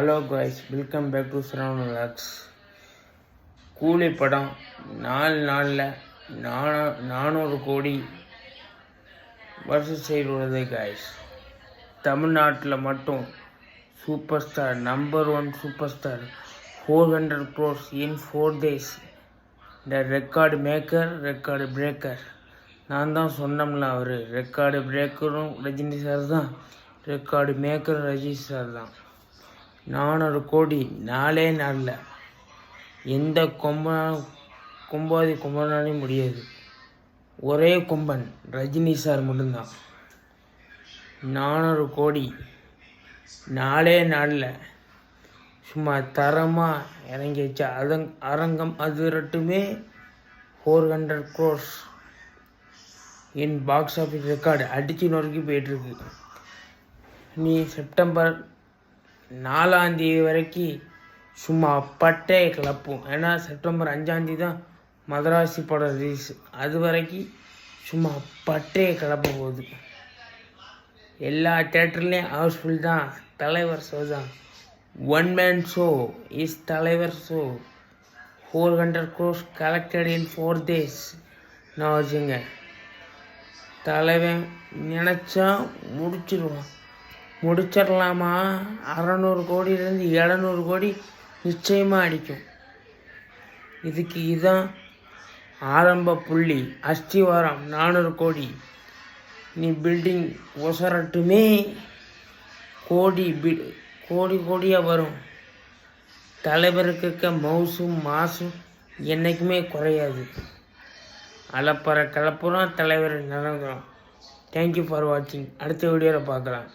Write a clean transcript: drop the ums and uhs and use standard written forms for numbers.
Hello guys, welcome back to Saravana logs. Coolie படம் 4 நாளில் 400 கோடி வசூல் செய்துள்ளது காய்ஸ். தமிழ்நாட்டில் மட்டும் super star, number 1 super star 400 crores in 4 days. இந்த ரெக்கார்டு மேக்கர், ரெக்கார்டு பிரேக்கர். நான் தான் சொன்னோம்ல, அவர் ரெக்கார்டு பிரேக்கரும் ரஜினி சார் தான், ரெக்கார்டு மேக்கரும் ரஜினி சார் தான். 400 கோடி 4 நாளில். எந்த கொம்பானாலையும் முடியாது. ஒரே கொம்பன் ரஜினி சார் மட்டும்தான். 400 கோடி 4 நாளில் சும்மா தரமாக இறங்கி வச்ச அரங்கம் அதிரட்டுமே 400 crores இன் பாக்ஸ் ஆஃபீஸ் ரெக்கார்டு அடித்து நொறுக்கி போயிட்டுருக்கு. நீ செப்டம்பர் 4 வரைக்கும் சும்மா பட்டையை கிளப்பும். ஏன்னா செப்டம்பர் 5 தான் மதராசி படம் ரிலீஸ். அது வரைக்கும் சும்மா பட்டையை கிளப்ப போகுது. எல்லா தேட்டர்லேயும் ஹவுஸ்ஃபுல் தான். தலைவர் ஷோ தான். 1 man ஷோ இஸ் தலைவர் ஷோ. 400 crores கலெக்டட் இன் 4 days. நான் வச்சுங்க, தலைவன் நினச்சா முடிச்சிடலாமா? 600 கோடியிலேருந்து 700 கோடி நிச்சயமாக அடிக்கும். இதுதான் ஆரம்ப புள்ளி. அஸ்திவாரம் 400 கோடி. நீ பில்டிங் ஒசரட்டுமே கோடியாக வரும். தலைவருக்கு மவுசும் மாசும் என்றைக்குமே குறையாது. அலப்பற கலப்புறம் தலைவர் நடக்கிறோம். தேங்க்யூ ஃபார் வாட்சிங். அடுத்த வீடியோவில் பார்க்கலாம்.